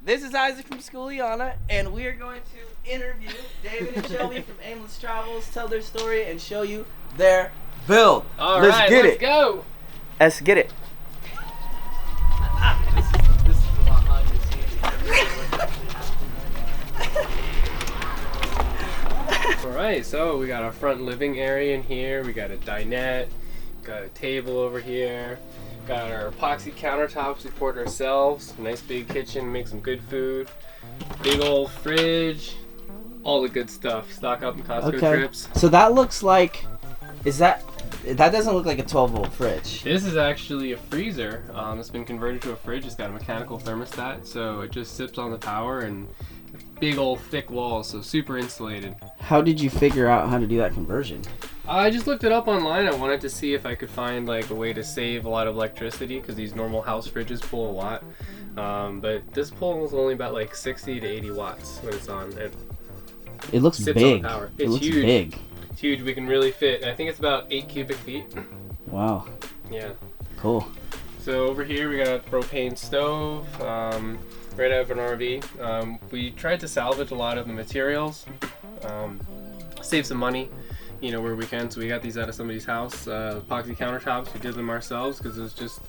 This is Isaac from SKOOLIANA, and we are going to interview David and Shelby from Aimless Travels, tell their story, and show you their build. Let's go. Let's get it. Alright, so we got our front living area in here, we got a dinette, got a table over here, got our epoxy countertops we poured ourselves, nice big kitchen, make some good food, big old fridge, all the good stuff, stock up in Costco trips. So that looks like, that doesn't look like a 12-volt fridge. This is actually a freezer. It's been converted to a fridge. It's got a mechanical thermostat, so it just sips on the power, and big old thick walls, so super insulated. How did you figure out how to do that conversion? I just looked it up online. I wanted to see if I could find like a way to save a lot of electricity, because these normal house fridges pull a lot. But this pulls only about like 60 to 80 watts when it's on. It looks big. It's looks huge. Big. It's huge. We can really fit. I think it's about 8 cubic feet. Wow. Yeah. Cool. So over here we got a propane stove. Right out of an RV. We tried to salvage a lot of the materials, save some money, you know, where we can. So we got these out of somebody's house. Epoxy countertops, we did them ourselves because it was just,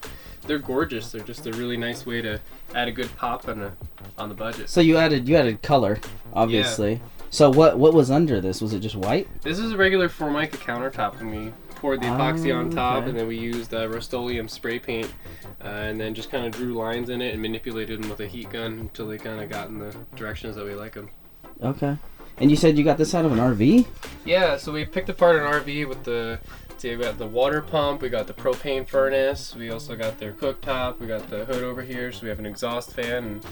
they're gorgeous. They're just a really nice way to add a good pop on the budget. So you added color, obviously. Yeah. So what was under this? Was it just white? This is a regular Formica countertop, and we poured the epoxy on top, and then we used Rust-Oleum spray paint, and then just kind of drew lines in it and manipulated them with a heat gun until they kind of got in the directions that we like them. Okay. And you said you got this out of an RV? Yeah, so we picked apart an RV with we got the water pump, we got the propane furnace, we also got their cooktop, we got the hood over here, so we have an exhaust fan, and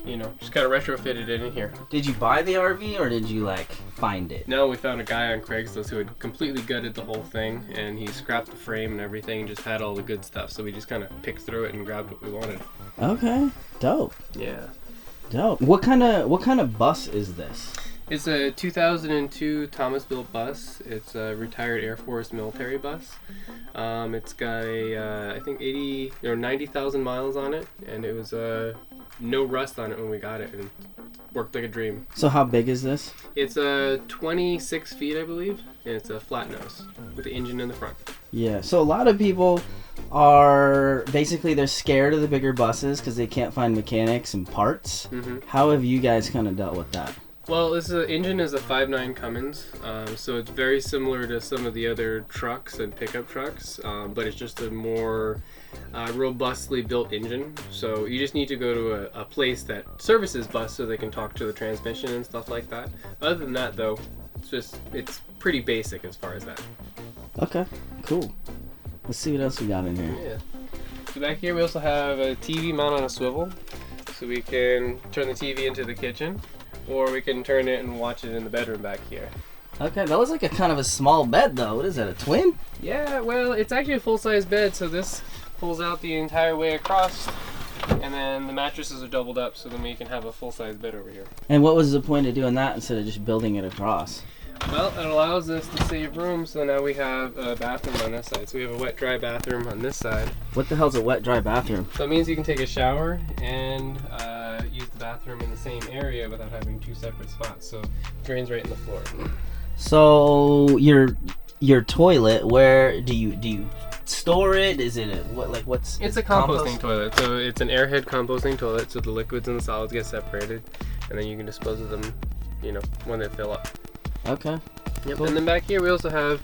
you know, just kind of retrofitted it in here. Did you buy the RV or did you like find it? No, we found a guy on Craigslist who had completely gutted the whole thing, and he scrapped the frame and everything and just had all the good stuff, so we just kind of picked through it and grabbed what we wanted. Okay, dope. Yeah. Dope. What kind of bus is this? It's a 2002 Thomas built bus. It's a retired Air Force military bus. It's got I think 80 or 90,000 miles on it, and it was no rust on it when we got it, and it worked like a dream. So how big is this? It's 26 feet, I believe, and it's a flat nose with the engine in the front. Yeah. So a lot of people are basically they're scared of the bigger buses because they can't find mechanics and parts. Mm-hmm. How have you guys kind of dealt with that? Well, this engine is a 5.9 Cummins, so it's very similar to some of the other trucks and pickup trucks, but it's just a more robustly built engine. So you just need to go to a place that services bus so they can talk to the transmission and stuff like that. Other than that, though, it's pretty basic as far as that. Okay, cool. Let's see what else we got in here. Yeah. So back here we also have a TV mount on a swivel, so we can turn the TV into the kitchen. Or we can turn it and watch it in the bedroom back here. Okay, that was like a kind of a small bed though. What is that, a twin? Yeah, well, it's actually a full-size bed, so this pulls out the entire way across, and then the mattresses are doubled up, so then we can have a full-size bed over here. And what was the point of doing that instead of just building it across? Well, it allows us to save room, so now we have a bathroom on this side. So we have a wet-dry bathroom on this side. What the hell's a wet-dry bathroom? So it means you can take a shower and use the bathroom in the same area without having two separate spots. So it drains right in the floor. So your toilet, where do you store it? Is it what's? It's a composting toilet. So it's an airhead composting toilet. So the liquids and the solids get separated, and then you can dispose of them, you know, when they fill up. Okay. Yep. Cool. And then back here we also have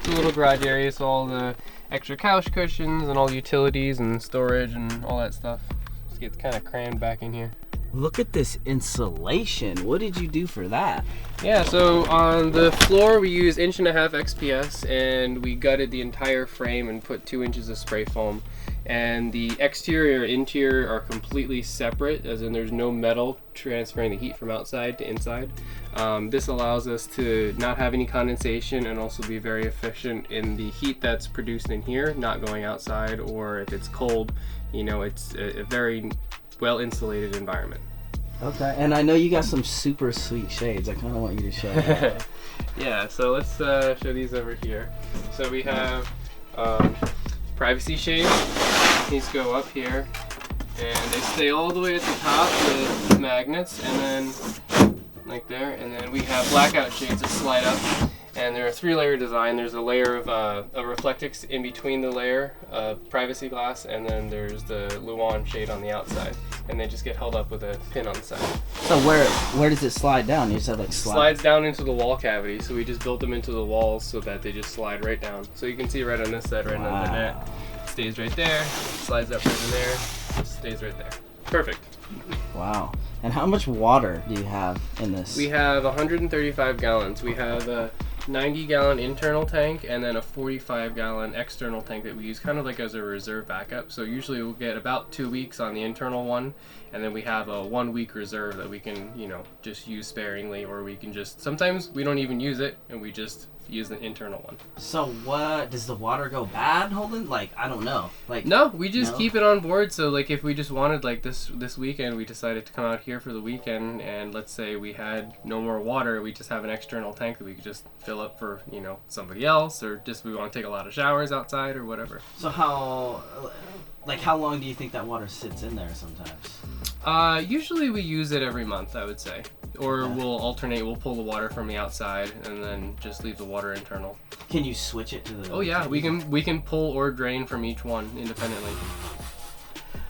a little garage area, so all the extra couch cushions and all the utilities and storage and all that stuff. Just gets kind of crammed back in here. Look at this insulation. What did you do for that? Yeah, so on the floor we used 1.5 XPS, and we gutted the entire frame and put 2 inches of spray foam. And the exterior and interior are completely separate, as in there's no metal transferring the heat from outside to inside. This allows us to not have any condensation and also be very efficient in the heat that's produced in here, not going outside, or if it's cold, you know, it's a very well insulated environment. Okay, and I know you got some super sweet shades. I kind of want you to show them. Yeah, so let's show these over here. So we have privacy shades. These go up here, and they stay all the way at the top with magnets, and then like there, and then we have blackout shades that slide up. And they're a 3-layer design. There's a layer of a Reflectix in between the layer of privacy glass, and then there's the Luan shade on the outside. And they just get held up with a pin on the side. So where does it slide down? You said like Slides down into the wall cavity. So we just built them into the walls so that they just slide right down. So you can see right on this side, right on the net. Stays right there. Slides up right in there. Stays right there. Perfect. Wow. And how much water do you have in this? We have 135 gallons. We have a 90-gallon internal tank and then a 45-gallon external tank that we use kind of like as a reserve backup. So usually we'll get about 2 weeks on the internal one, and then we have a 1-week reserve that we can, just use sparingly, or we can just, sometimes we don't even use it and we just use the internal one. So what, does the water go bad, Holden? Like, I don't know. Like, no, we just keep it on board. So like if we just wanted, like this weekend, we decided to come out here for the weekend, and let's say we had no more water, we just have an external tank that we could just fill up for, somebody else, or just we want to take a lot of showers outside or whatever. So how long do you think that water sits in there sometimes? Usually we use it every month, I would say. Or we'll alternate, we'll pull the water from the outside and then just leave the water internal. Can you switch it to the... Oh yeah, we can pull or drain from each one independently.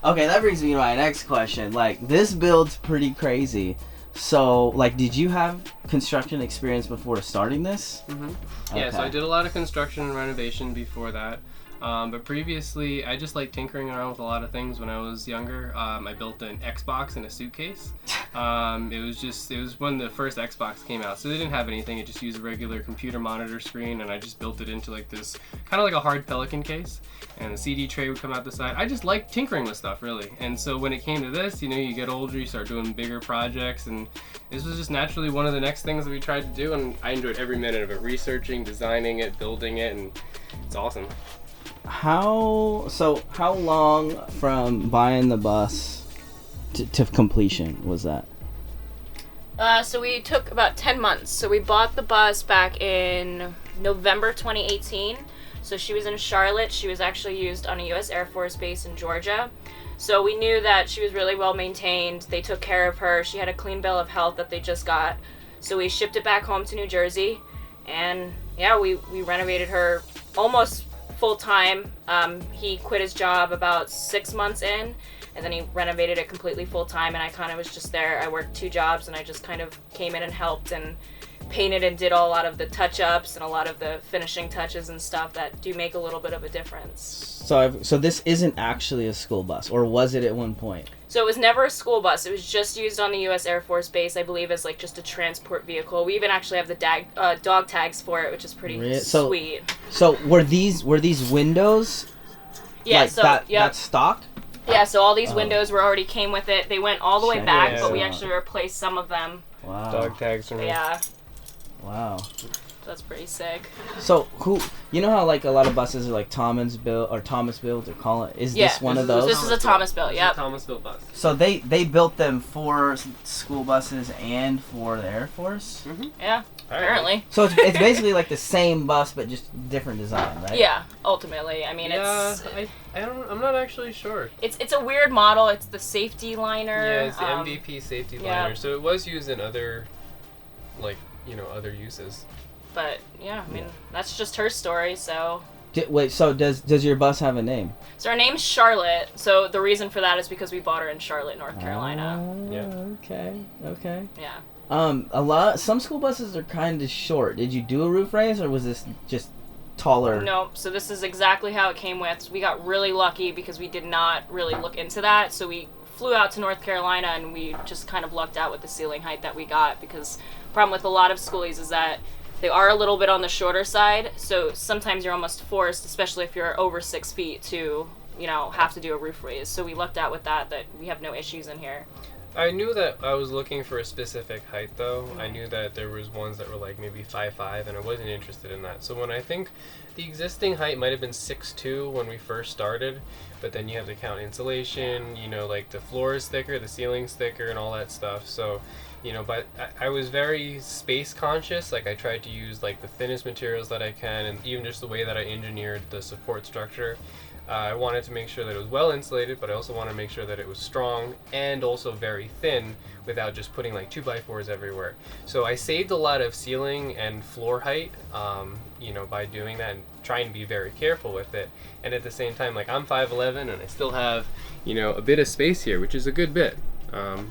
Okay, that brings me to my next question. Like, this build's pretty crazy. So, like, did you have construction experience before starting this? Mm-hmm. Yeah, so I did a lot of construction and renovation before that. But previously, I just liked tinkering around with a lot of things when I was younger. I built an Xbox in a suitcase. It was when the first Xbox came out, so they didn't have anything. It just used a regular computer monitor screen, and I just built it into like this, kind of like a hard Pelican case, and the CD tray would come out the side. I just liked tinkering with stuff, really. And so when it came to this, you get older, you start doing bigger projects, and this was just naturally one of the next things that we tried to do, and I enjoyed every minute of it, researching, designing it, building it, and it's awesome. How long from buying the bus to completion was that? So we took about 10 months. So we bought the bus back in November 2018. So she was in Charlotte. She was actually used on a U.S. Air Force base in Georgia. So we knew that she was really well maintained. They took care of her. She had a clean bill of health that they just got. So we shipped it back home to New Jersey. And yeah, we renovated her almost full-time. He quit his job about 6 months in, and then he renovated it completely full-time, and I kind of was just there. I worked 2 jobs, and I just kind of came in and helped and painted and did a lot of the touch-ups and a lot of the finishing touches and stuff that do make a little bit of a difference. So this isn't actually a school bus, or was it at one point? So it was never a school bus. It was just used on the U.S. Air Force Base, I believe, as like just a transport vehicle. We even actually have the dog tags for it, which is pretty sweet. So were these windows? Yeah. Like so that's stock. Yeah. So all these windows already came with it. They went all the way back, Yeah. but we actually replaced some of them. Wow. Dog tags from Yeah. Wow. That's pretty sick. So how like a lot of buses are like Thomas built, or they're calling it. Is this one of those? This is a Thomas built. Yeah. Yep. Thomas built bus. So they built them for school buses and for the Air Force? Mm-hmm. Yeah. Apparently. So it's basically like the same bus but just different design, right? Yeah. Ultimately, I mean, I'm not actually sure. It's a weird model. It's the safety liner. Yeah, it's the MVP safety liner. So it was used in other, other uses. But yeah, I mean, that's just her story. So. So does your bus have a name? So her name's Charlotte. So the reason for that is because we bought her in Charlotte, North Carolina. Okay. Yeah. Some school buses are kind of short. Did you do a roof raise, or was this just taller? No. So this is exactly how it came with. We got really lucky because we did not really look into that. So we flew out to North Carolina and we just kind of lucked out with the ceiling height that we got, because the problem with a lot of schoolies is that they are a little bit on the shorter side, so sometimes you're almost forced, especially if you're over 6 feet, to, have to do a roof raise. So we lucked out with that we have no issues in here. I knew that I was looking for a specific height, though. I knew that there was ones that were like maybe 5'5", and I wasn't interested in that. So when I think the existing height might have been 6'2" when we first started, but then you have to count insulation, like the floor is thicker, the ceiling's thicker, and all that stuff. So, but I was very space conscious. Like I tried to use like the thinnest materials that I can, and even just the way that I engineered the support structure. I wanted to make sure that it was well insulated, but I also wanted to make sure that it was strong and also very thin without just putting like 2x4s everywhere. So I saved a lot of ceiling and floor height, you know, by doing that and trying to be very careful with it. And at the same time, like I'm 5'11" and I still have, you know, a bit of space here, which is a good bit.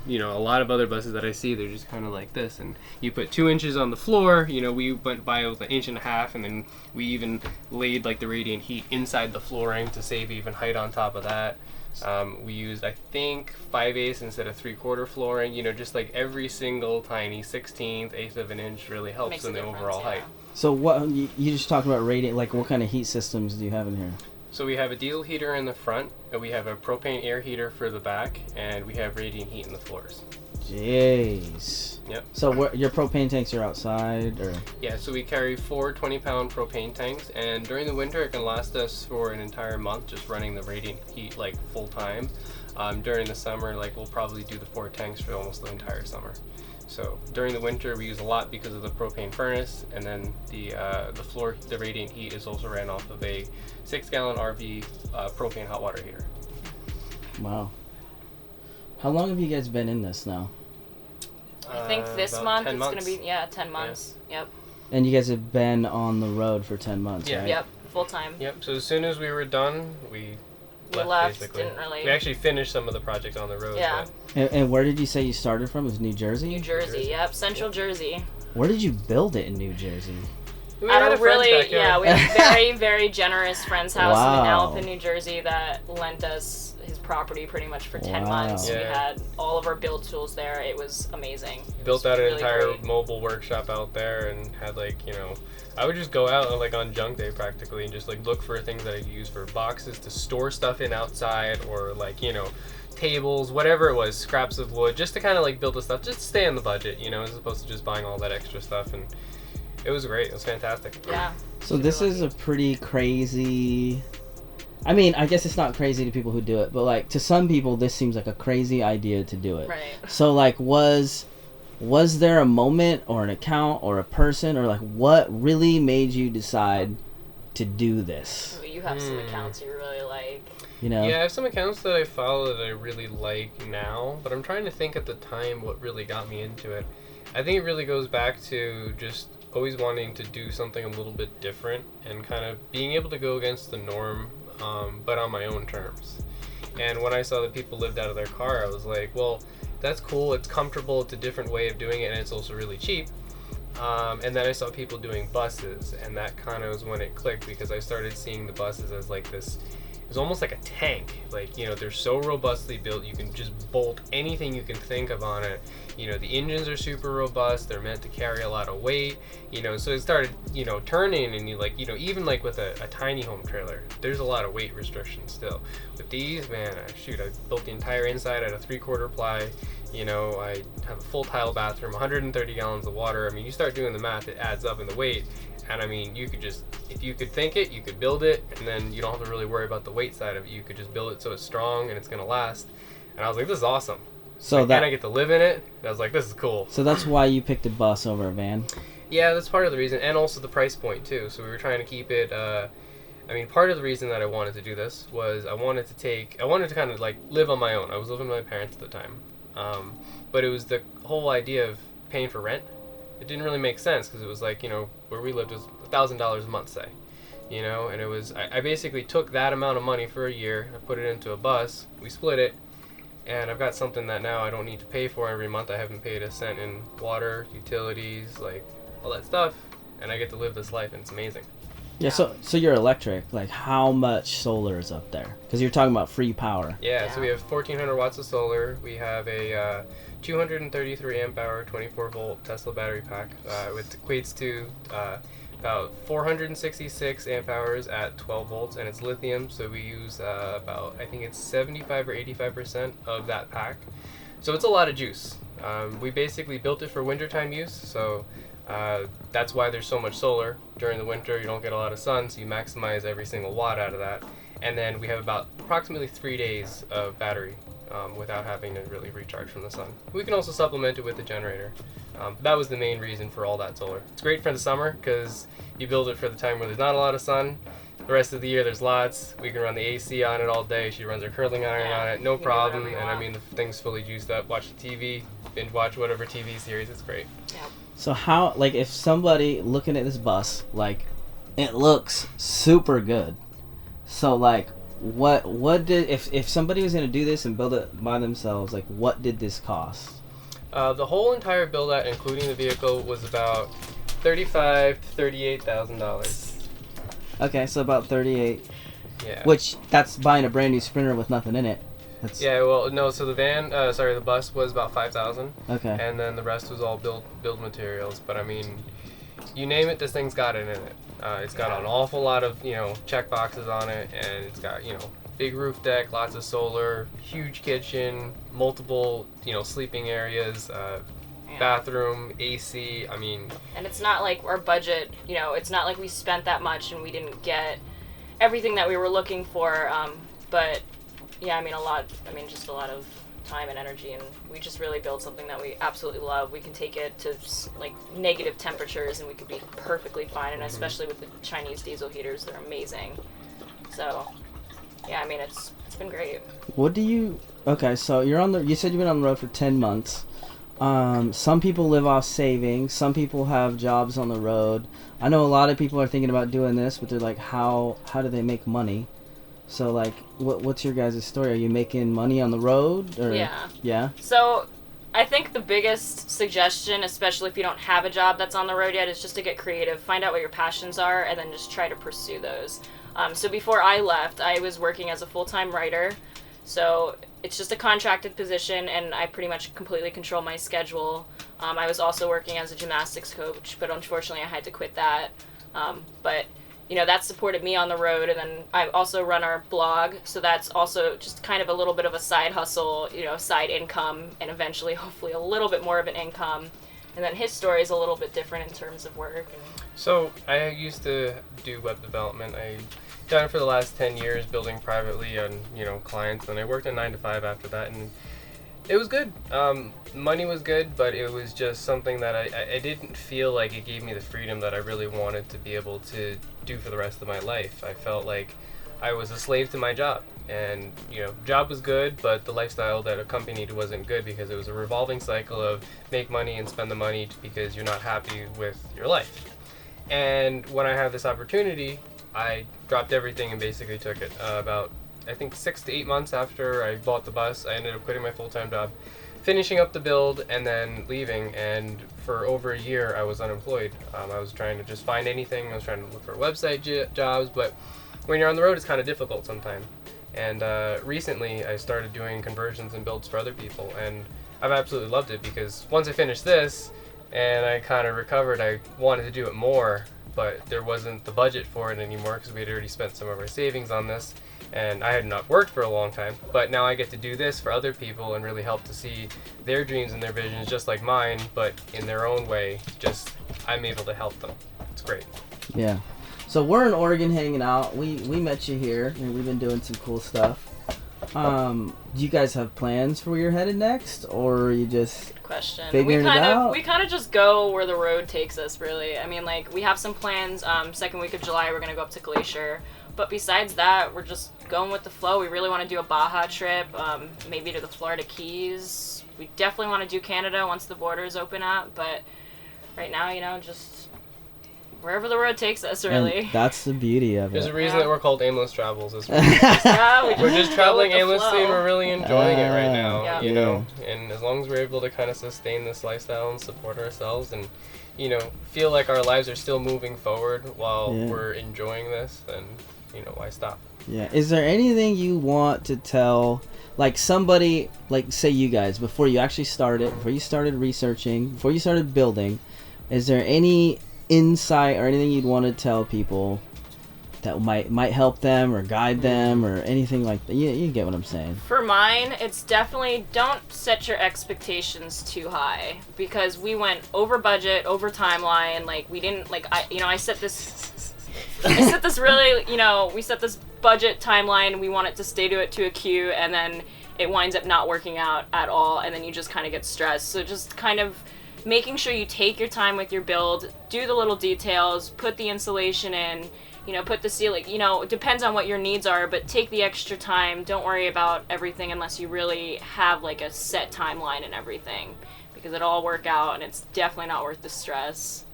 You know, a lot of other buses that I see, they're just kind of like this, and you put 2 inches on the floor. You know, we went by with 1.5 inches, and then we even laid like the radiant heat inside the flooring to save even height on top of that. We used, I think, 5/8 instead of 3/4 flooring. You know, just like every single tiny 1/16, 1/8 of an inch really helps in the overall height. So what you just talked about radiant, like what kind of heat systems do you have in here? So we have a diesel heater in the front, and we have a propane air heater for the back, and we have radiant heat in the floors. Jeez. Yep. So what, your propane tanks are outside, or? Yeah, so we carry 4 20-pound propane tanks, and during the winter it can last us for an entire month just running the radiant heat like full time. During the summer, like we'll probably do the 4 tanks for almost the entire summer. So during the winter we use a lot because of the propane furnace, and then the radiant heat is also ran off of a 6-gallon RV propane hot water heater. Wow. How long have you guys been in this now? I think this month it's going to be 10 months. Yeah. Yep. And you guys have been on the road for 10 months, Yeah. right? Yep. Full time. Yep. So as soon as we were done, we left basically. Didn't really. We actually finished some of the projects on the road. Yeah. And where did you say you started from? It was New Jersey? New Jersey. Yep. Central Jersey. Where did you build it in New Jersey? We had a friend's backyard. we have a very, very generous friend's house Wow. in Alpin, New Jersey that lent us his property pretty much for 10 months. Yeah. We had all of our build tools there. It was amazing. Built out an really entire great. mobile workshop out there, and had like, you know, I would just go out like on junk day practically and just like look for things that I could use for boxes to store stuff in outside, or like, you know, tables, whatever it was, scraps of wood, just to kind of like build the stuff, just to stay on the budget, you know, as opposed to just buying all that extra stuff. And it was great. It was fantastic. Yeah. So this is a pretty crazy... I mean, I guess it's not crazy to people who do it, but like to some people this seems like a crazy idea to do it. Right. So like was there a moment or an account or a person, or like what really made you decide to do this? You have some accounts you really like. You know? Yeah, I have some accounts that I follow that I really like now, but I'm trying to think at the time what really got me into it. I think it really goes back to just always wanting to do something a little bit different and kind of being able to go against the norm, but on my own terms. And when I saw that people lived out of their car, I was like, well, that's cool, it's comfortable, it's a different way of doing it, and it's also really cheap. And then I saw people doing buses, and that kind of was when it clicked, because I started seeing the buses as like this, it was almost like a tank. Like, you know, they're so robustly built, you can just bolt anything you can think of on it. You know, the engines are super robust, they're meant to carry a lot of weight, you know, so it started, you know, turning, and you like, you know, even like with a tiny home trailer, there's a lot of weight restrictions still. With these, man, shoot, I built the entire inside at a 3/4 ply, you know, I have a full tile bathroom, 130 gallons of water. I mean, you start doing the math, it adds up in the weight. And I mean, you could just, if you could think it, you could build it, and then you don't have to really worry about the weight side of it. You could just build it so it's strong and it's gonna last. And I was like, this is awesome. So like, and I get to live in it. And I was like, this is cool. So that's why you picked a bus over a van? Yeah, that's part of the reason, and also the price point too. So we were trying to keep it, I mean, part of the reason that I wanted to do this was I wanted to kind of like live on my own. I was living with my parents at the time. But it was the whole idea of paying for rent. It didn't really make sense, because it was like, you know, where we lived was $1,000 a month, say, you know, and it was, I basically took that amount of money for a year, I put it into a bus, we split it, and I've got something that now I don't need to pay for every month. I haven't paid a cent in water, utilities, like all that stuff, and I get to live this life, and it's amazing. Yeah, so you're electric. Like, how much solar is up there? Because you're talking about free power. Yeah, so we have 1,400 watts of solar. We have a 233 amp hour, 24 volt Tesla battery pack, which equates to about 466 amp hours at 12 volts, and it's lithium, so we use about, I think it's 75 or 85% of that pack. So it's a lot of juice. We basically built it for wintertime use, so that's why there's so much solar. During the winter, you don't get a lot of sun, so you maximize every single watt out of that. And then we have about approximately 3 days of battery without having to really recharge from the sun. We can also supplement it with the generator. That was the main reason for all that solar. It's great for the summer because you build it for the time where there's not a lot of sun. The rest of the year, there's lots. We can run the AC on it all day. She runs her curling iron on it, no problem. And I mean, the thing's fully juiced up. Watch the TV, binge watch whatever TV series. It's great. Yeah. So how, like, if somebody looking at this bus, like, it looks super good. So, like, what did, if somebody was going to do this and build it by themselves, like, what did this cost? The whole entire build out, including the vehicle, was about $35,000 to $38,000. Okay, so about 38. Yeah. Which, that's buying a brand new Sprinter with nothing in it. That's... Yeah, well, no, so the bus was about $5,000. Okay. And then the rest was all build materials. But I mean, you name it, this thing's got it in it. It's got an awful lot of, check boxes on it, and it's got, big roof deck, lots of solar, huge kitchen, multiple, sleeping areas, bathroom, AC, I mean... And it's not like our budget, it's not like we spent that much and we didn't get everything that we were looking for, but, yeah, just a lot of time and energy, and we just really built something that we absolutely love. We can take it to, like, negative temperatures and we could be perfectly fine, and especially with the Chinese diesel heaters, they're amazing. So... yeah, I mean, it's been great. What do you... Okay, so you said you've been on the road for 10 months. Some people live off savings. Some people have jobs on the road. I know a lot of people are thinking about doing this, but they're like, how do they make money? So, like, what's your guys' story? Are you making money on the road? Or... Yeah. Yeah? So, I think the biggest suggestion, especially if you don't have a job that's on the road yet, is just to get creative. Find out what your passions are, and then just try to pursue those. So before I left, I was working as a full-time writer. So it's just a contracted position, and I pretty much completely control my schedule. I was also working as a gymnastics coach, but unfortunately I had to quit that. But, that supported me on the road, and then I also run our blog, so that's also just kind of a little bit of a side hustle, side income, and eventually, hopefully, a little bit more of an income. And then his story is a little bit different in terms of work. So I used to do web development. I done it for the last 10 years, building privately on clients, and I worked a 9 to 5 after that, and it was good. Money was good, but it was just something that I didn't feel like it gave me the freedom that I really wanted to be able to do for the rest of my life. I felt like I was a slave to my job, and job was good, but the lifestyle that accompanied wasn't good, because it was a revolving cycle of make money and spend the money because you're not happy with your life. And when I had this opportunity, I dropped everything and basically took it. About, I think, 6 to 8 months after I bought the bus, I ended up quitting my full-time job, finishing up the build, and then leaving. And for over a year, I was unemployed. I was trying to just find anything. I was trying to look for website jobs, but when you're on the road, it's kind of difficult sometimes. And recently, I started doing conversions and builds for other people, and I've absolutely loved it, because once I finished this, and I kind of recovered, I wanted to do it more, but there wasn't the budget for it anymore, because we had already spent some of our savings on this, and I had not worked for a long time. But now I get to do this for other people and really help to see their dreams and their visions just like mine, but in their own way. Just, I'm able to help them. It's great. Yeah. So we're in Oregon hanging out. We met you here, and we've been doing some cool stuff. Do you guys have plans for where you're headed next, or are you just figuring it out? We kind of just go where the road takes us, really. I mean, like, we have some plans. Second week of July, we're going to go up to Glacier. But besides that, we're just going with the flow. We really want to do a Baja trip, maybe to the Florida Keys. We definitely want to do Canada once the borders open up. But right now, just wherever the road takes us, really. And that's the beauty of it. There's a reason that we're called Aimless Travels. We're just traveling aimlessly, and we're really enjoying it right now, And as long as we're able to kind of sustain this lifestyle and support ourselves and, feel like our lives are still moving forward while we're enjoying this, then, why stop? Yeah. Is there anything you want to tell, like, somebody, like, say you guys, before you actually started, before you started researching, before you started building, is there any insight or anything you'd want to tell people that might help them or guide them or anything like that? You get what I'm saying. For mine, it's definitely don't set your expectations too high, because we went over budget, over timeline. Like, we didn't, like, I set this really, we set this budget timeline. We want it to stay to it to a Q, and then it winds up not working out at all, and then you just kind of get stressed. So just kind of making sure you take your time with your build, do the little details, put the insulation in, you know, put the ceiling, you know, it depends on what your needs are, but take the extra time. Don't worry about everything unless you really have like a set timeline and everything, because it'll all work out and it's definitely not worth the stress.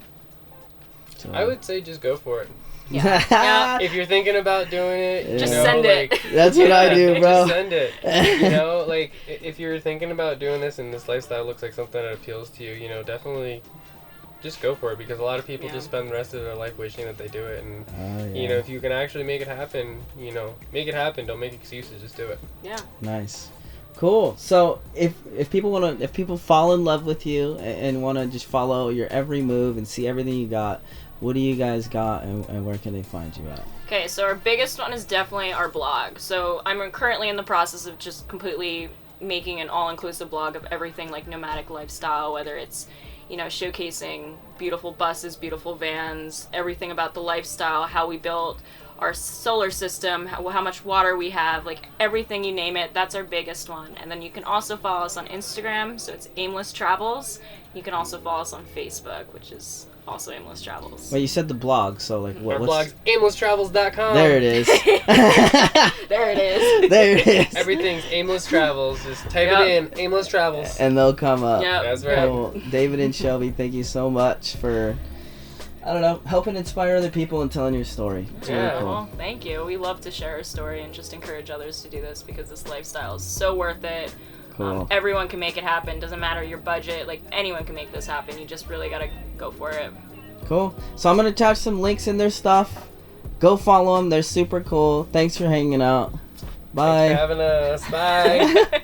I would say just go for it. Yeah. Yeah. If you're thinking about doing it, Just you know, send it. like, That's what I do, bro. Just send it. You know, like if you're thinking about doing this and this lifestyle looks like something that appeals to you, you know, definitely just go for it, because a lot of people just spend the rest of their life wishing that they do it, and you know, if you can actually make it happen, you know, make it happen. Don't make excuses, just do it. Yeah. Nice. Cool. So if people fall in love with you and want to just follow your every move and see everything you got, what do you guys got, and where can they find you at? Okay, so our biggest one is definitely our blog. So I'm currently in the process of just completely making an all-inclusive blog of everything like nomadic lifestyle, whether it's, you know, showcasing beautiful buses, beautiful vans, everything about the lifestyle, how we built our solar system, how much water we have, like everything, you name it. That's our biggest one. And then you can also follow us on Instagram, so it's Aimless Travels. You can also follow us on Facebook, which is also Aimless Travels. Well, you said the blog, so like Our blog's aimlesstravels.com. There it is. There it is. There it is. Everything's Aimless Travels. Just type it in, Aimless Travels. And they'll come up. Yep. That's right. Cool. David and Shelby, thank you so much for, I don't know, helping inspire other people and telling your story. It's really cool. Well, thank you. We love to share our story and just encourage others to do this, because this lifestyle is so worth it. Cool. Everyone can make it happen. Doesn't matter your budget. Like, anyone can make this happen. You just really gotta go for it. Cool. So I'm gonna attach some links in their stuff. Go follow them. They're super cool. Thanks for hanging out. Bye. Thanks for having us. Bye.